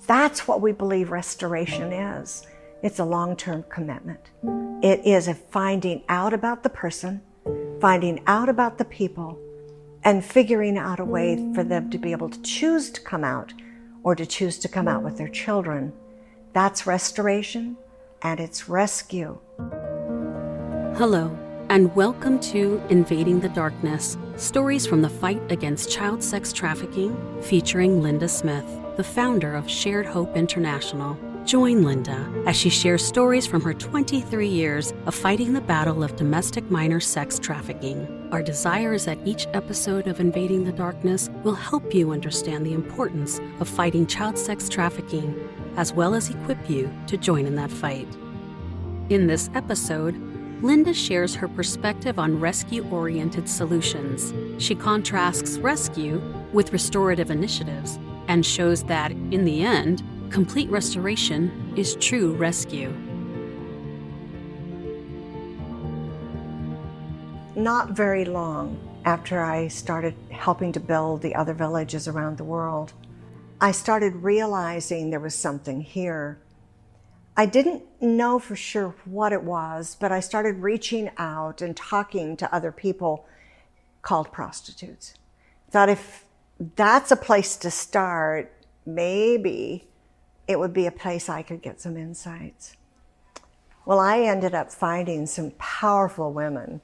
That's what we believe restoration is. It's a long-term commitment. It is a finding out about the person, finding out about the people, and figuring out a way for them to be able to choose to come out or to choose to come out with their children. That's restoration, and it's rescue. Hello, and welcome to Invading the Darkness, stories from the fight against child sex trafficking, featuring Linda Smith, the founder of Shared Hope International. Join Linda as she shares stories from her 23 years of fighting the battle of domestic minor sex trafficking. Our desire is that each episode of Invading the Darkness will help you understand the importance of fighting child sex trafficking, as well as equip you to join in that fight. In this episode, Linda shares her perspective on rescue-oriented solutions. She contrasts rescue with restorative initiatives and shows that, in the end, complete restoration is true rescue. Not very long after I started helping to build the other villages around the world, I started realizing there was something here. I didn't know for sure what it was, but I started reaching out and talking to other people called prostitutes. Thought if that's a place to start, maybe it would be a place I could get some insights. Well, I ended up finding some powerful women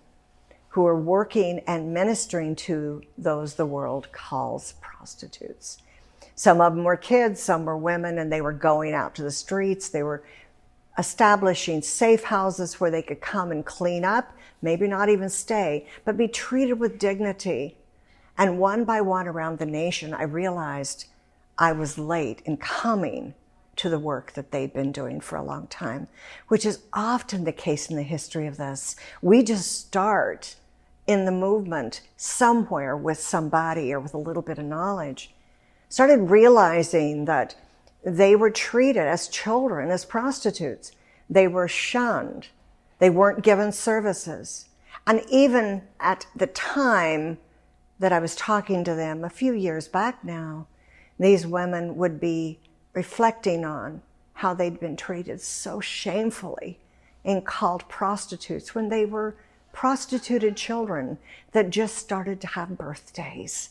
who were working and ministering to those the world calls prostitutes. Some of them were kids, some were women, and they were going out to the streets. They were establishing safe houses where they could come and clean up, maybe not even stay, but be treated with dignity. And one by one around the nation, I realized I was late in coming to the work that they'd been doing for a long time, which is often the case in the history of this. We just start in the movement somewhere with somebody or with a little bit of knowledge. Started realizing that they were treated as children, as prostitutes. They were shunned. They weren't given services. And even at the time that I was talking to them, a few years back now, these women would be reflecting on how they'd been treated so shamefully and called prostitutes when they were prostituted children that just started to have birthdays.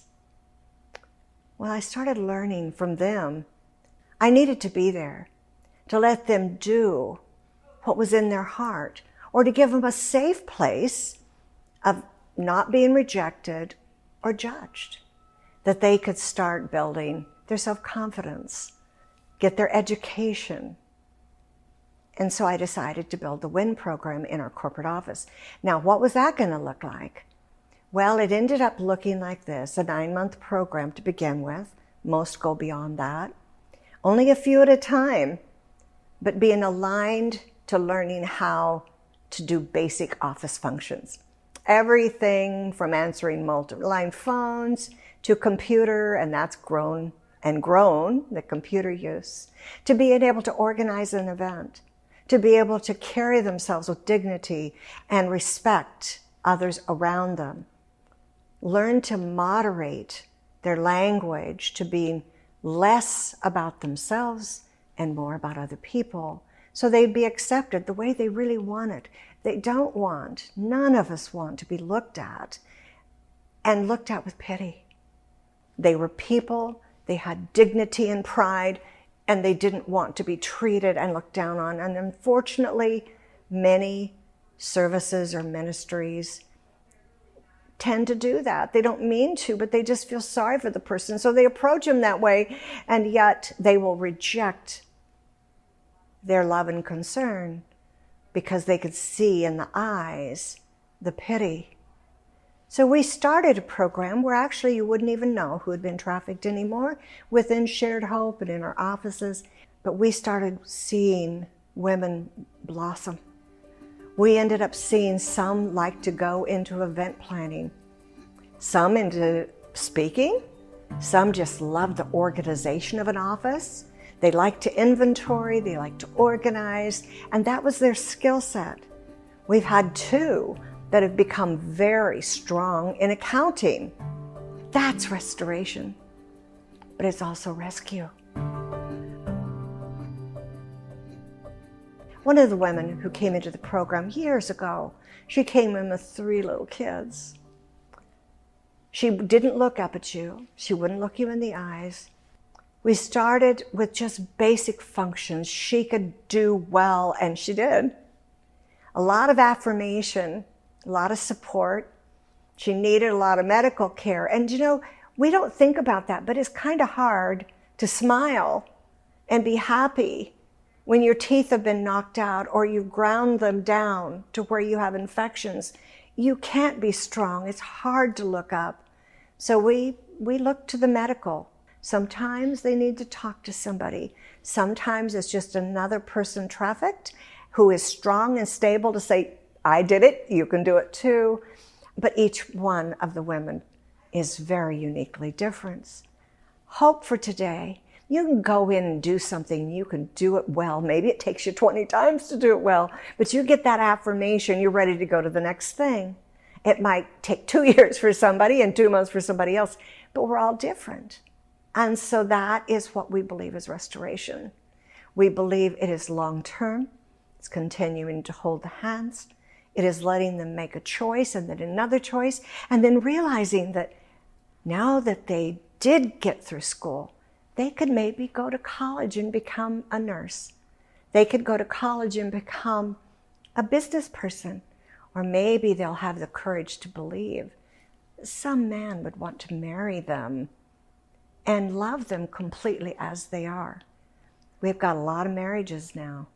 Well, I started learning from them. I needed to be there to let them do what was in their heart, or to give them a safe place of not being rejected or judged, that they could start building their self-confidence, get their education. And so I decided to build the WIN program in our corporate office. Now, what was that going to look like? Well, it ended up looking like this, a 9-month program to begin with. Most go beyond that. Only a few at a time, but being aligned to learning how to do basic office functions. Everything from answering multi-line phones to computer, and that's grown, the computer use, to being able to organize an event, to be able to carry themselves with dignity and respect others around them. Learn to moderate their language to being less about themselves and more about other people, so they'd be accepted the way they really want it. They don't want, none of us want to be looked at and looked at with pity. They were people, they had dignity and pride, and they didn't want to be treated and looked down on. And unfortunately, many services or ministries tend to do that. They don't mean to, but they just feel sorry for the person. So they approach them that way, and yet they will reject their love and concern because they could see in the eyes the pity. So we started a program where actually you wouldn't even know who had been trafficked anymore within Shared Hope and in our offices. But we started seeing women blossom. We ended up seeing some like to go into event planning, some into speaking, some just loved the organization of an office. They like to inventory, they like to organize, and that was their skill set. We've had 2 that have become very strong in accounting. That's restoration, but it's also rescue. One of the women who came into the program years ago, she came in with 3 little kids. She didn't look up at you. She wouldn't look you in the eyes. We started with just basic functions she could do well, and she did. A lot of affirmation, a lot of support. She needed a lot of medical care. And we don't think about that, but it's kind of hard to smile and be happy when your teeth have been knocked out or you've ground them down to where you have infections. You can't be strong. It's hard to look up. So we look to the medical. Sometimes they need to talk to somebody. Sometimes it's just another person trafficked who is strong and stable to say, I did it, you can do it too. But each one of the women is very uniquely different. Hope for today. You can go in and do something, you can do it well. Maybe it takes you 20 times to do it well, but you get that affirmation, you're ready to go to the next thing. It might take 2 years for somebody and 2 months for somebody else, but we're all different. And so that is what we believe is restoration. We believe it is long-term. It's continuing to hold the hands. It is letting them make a choice and then another choice, and then realizing that now that they did get through school, they could maybe go to college and become a nurse. They could go to college and become a business person. Or maybe they'll have the courage to believe some man would want to marry them and love them completely as they are. We've got a lot of marriages now.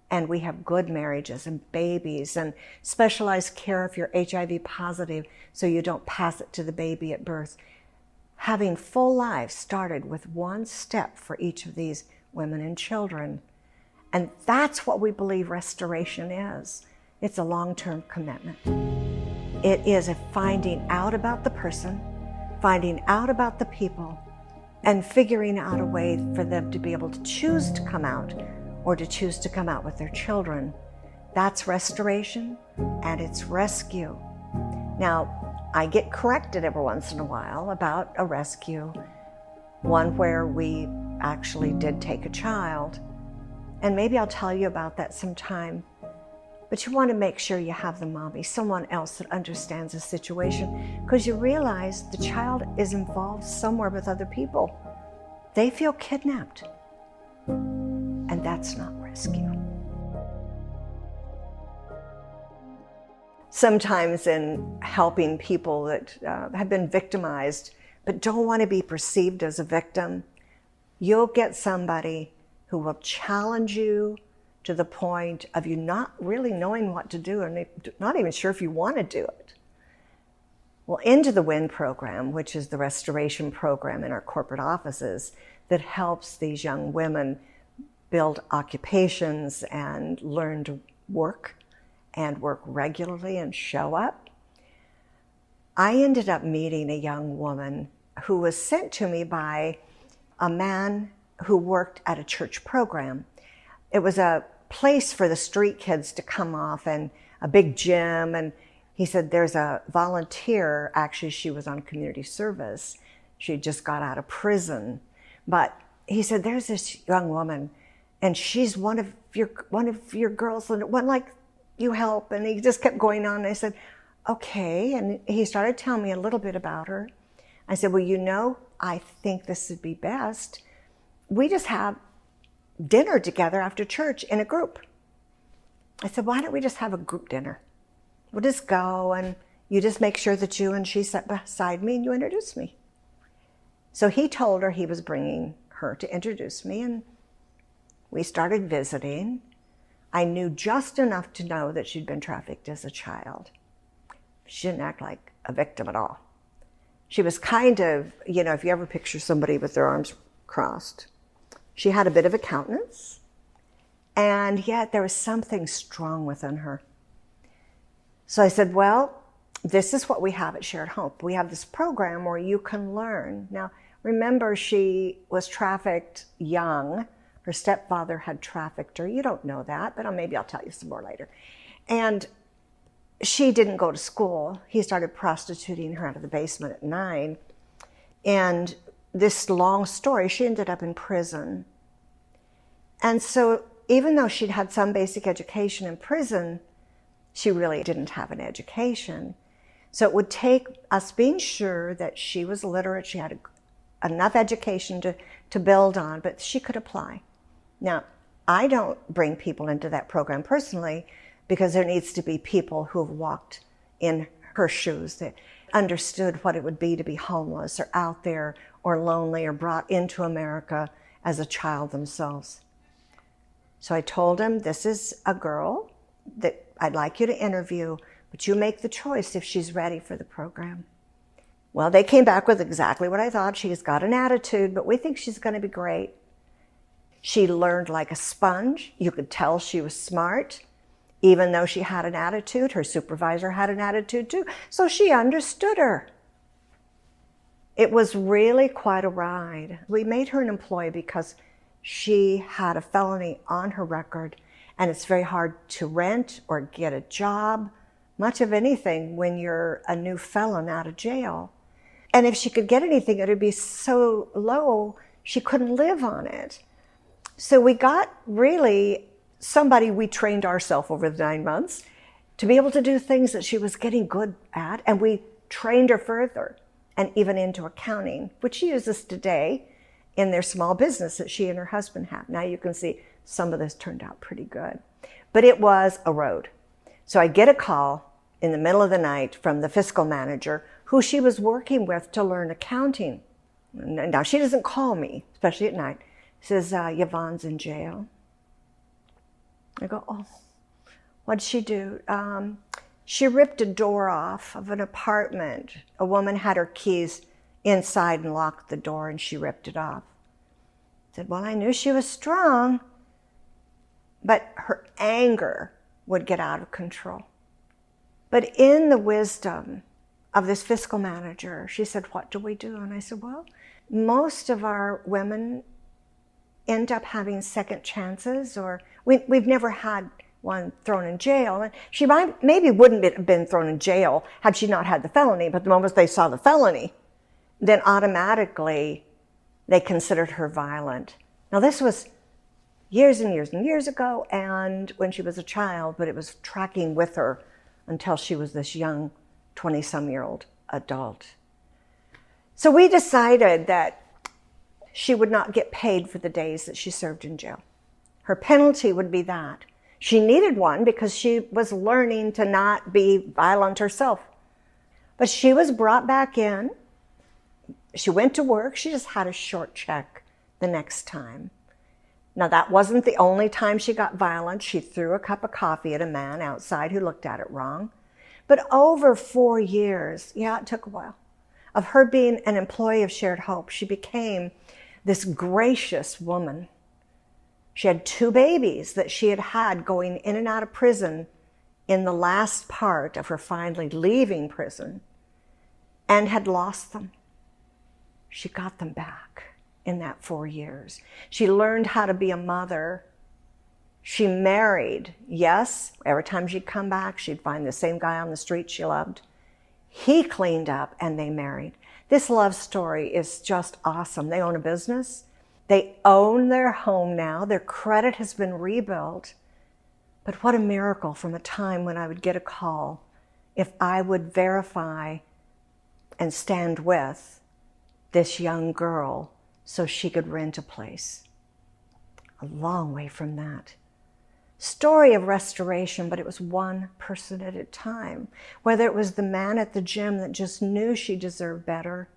And we have good marriages and babies and specialized care if you're HIV positive so you don't pass it to the baby at birth. Having full lives started with one step for each of these women and children. And that's what we believe restoration is. It's a long-term commitment. It is a finding out about the person, finding out about the people, and figuring out a way for them to be able to choose to come out or to choose to come out with their children. That's restoration, and it's rescue. Now, I get corrected every once in a while about a rescue, one where we actually did take a child. And maybe I'll tell you about that sometime. But you want to make sure you have the mommy, someone else that understands the situation, because you realize the child is involved somewhere with other people. They feel kidnapped. And that's not rescue. Sometimes in helping people that have been victimized but don't want to be perceived as a victim, you'll get somebody who will challenge you to the point of you not really knowing what to do and not even sure if you want to do it. Well, Into the Wind program, which is the restoration program in our corporate offices that helps these young women build occupations and learn to work and work regularly and show up. I ended up meeting a young woman who was sent to me by a man who worked at a church program. It was a place for the street kids to come off and a big gym. And he said, there's a volunteer, actually she was on community service. She just got out of prison. But he said, there's this young woman and she's one of your girls, and one like you help. And he just kept going on. And I said, okay. And he started telling me a little bit about her. I said, well, I think this would be best. We just have dinner together after church in a group. I said, why don't we just have a group dinner? We'll just go and you just make sure that you and she sat beside me and you introduce me. So he told her he was bringing her to introduce me, and we started visiting. I knew just enough to know that she'd been trafficked as a child. She didn't act like a victim at all. She was kind of, if you ever picture somebody with their arms crossed, she had a bit of a countenance, and yet there was something strong within her. So I said, well, this is what we have at Shared Hope. We have this program where you can learn. Now, remember, she was trafficked young. Her stepfather had trafficked her. You don't know that, but maybe I'll tell you some more later. And she didn't go to school. He started prostituting her out of the basement at 9. And this long story, she ended up in prison. And so even though she'd had some basic education in prison, she really didn't have an education. So it would take us being sure that she was literate, she had enough education to build on, but she could apply. Now, I don't bring people into that program personally because there needs to be people who have walked in her shoes, that understood what it would be to be homeless or out there or lonely or brought into America as a child themselves. So I told him, this is a girl that I'd like you to interview, but you make the choice if she's ready for the program. Well, they came back with exactly what I thought. She's got an attitude, but we think she's going to be great. She learned like a sponge. You could tell she was smart. Even though she had an attitude, her supervisor had an attitude too. So she understood her. It was really quite a ride. We made her an employee because she had a felony on her record, and it's very hard to rent or get a job, much of anything, when you're a new felon out of jail. And if she could get anything, it would be so low, she couldn't live on it. So we got really somebody we trained ourselves over the 9 months to be able to do things that she was getting good at, and we trained her further and even into accounting, which she uses today in their small business that she and her husband have. Now you can see some of this turned out pretty good. But it was a road. So I get a call in the middle of the night from the fiscal manager who she was working with to learn accounting. Now she doesn't call me, especially at night. Says, Yvonne's in jail. I go, oh, what'd she do? She ripped a door off of an apartment. A woman had her keys inside and locked the door, and she ripped it off. I said, well, I knew she was strong, but her anger would get out of control. But in the wisdom of this fiscal manager, she said, what do we do? And I said, well, most of our women end up having second chances, or we've never had one thrown in jail. And she maybe wouldn't have been thrown in jail had she not had the felony, but the moment they saw the felony, then automatically they considered her violent. Now this was years and years and years ago, and when she was a child, but it was tracking with her until she was this young 20-some-year-old adult. So we decided that she would not get paid for the days that she served in jail. Her penalty would be that. She needed one because she was learning to not be violent herself. But she was brought back in. She went to work. She just had a short check the next time. Now, that wasn't the only time she got violent. She threw a cup of coffee at a man outside who looked at it wrong. But over 4 years, yeah, it took a while, of her being an employee of Shared Hope, she became this gracious woman. She had 2 babies that she had had going in and out of prison in the last part of her finally leaving prison, and had lost them. She got them back in that 4 years. She learned how to be a mother. She married. Yes, every time she'd come back, she'd find the same guy on the street she loved. He cleaned up and they married. This love story is just awesome. They own a business. They own their home now. Their credit has been rebuilt. But what a miracle from a time when I would get a call if I would verify and stand with this young girl so she could rent a place. A long way from that. Story of restoration, but it was one person at a time. Whether it was the man at the gym that just knew she deserved better,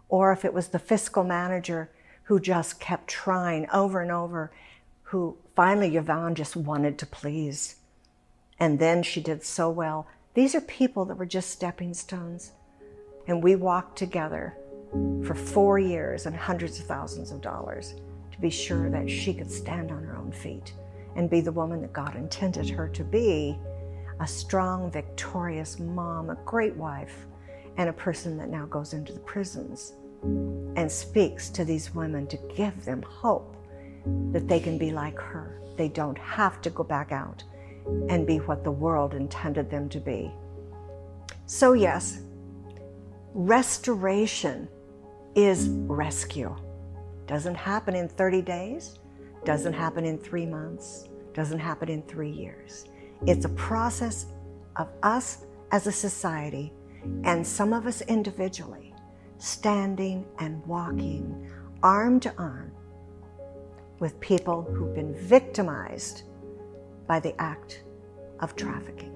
or if it was the fiscal manager who just kept trying over and over, who finally Yvonne just wanted to please. And then she did so well. These are people that were just stepping stones. And we walked together for 4 years and hundreds of thousands of dollars to be sure that she could stand on her own feet and be the woman that God intended her to be, a strong, victorious mom, a great wife, and a person that now goes into the prisons and speaks to these women to give them hope that they can be like her. They don't have to go back out and be what the world intended them to be. So yes, restoration is rescue. Doesn't happen in 30 days, Doesn't happen in 3 months, doesn't happen in 3 years. It's a process of us as a society, and some of us individually, standing and walking arm to arm with people who've been victimized by the act of trafficking.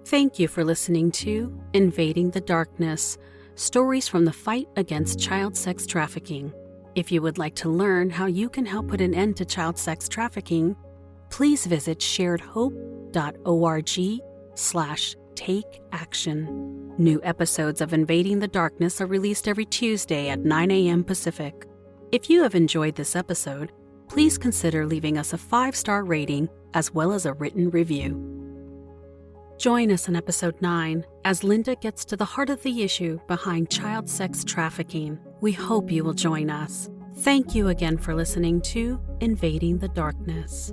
Thank you for listening to Invading the Darkness, stories from the fight against child sex trafficking. If you would like to learn how you can help put an end to child sex trafficking, please visit sharedhope.org/takeaction. New episodes of Invading the Darkness are released every Tuesday at 9 a.m. Pacific. If you have enjoyed this episode, please consider leaving us a 5-star rating as well as a written review. Join us in episode 9 as Linda gets to the heart of the issue behind child sex trafficking. We hope you will join us. Thank you again for listening to Invading the Darkness.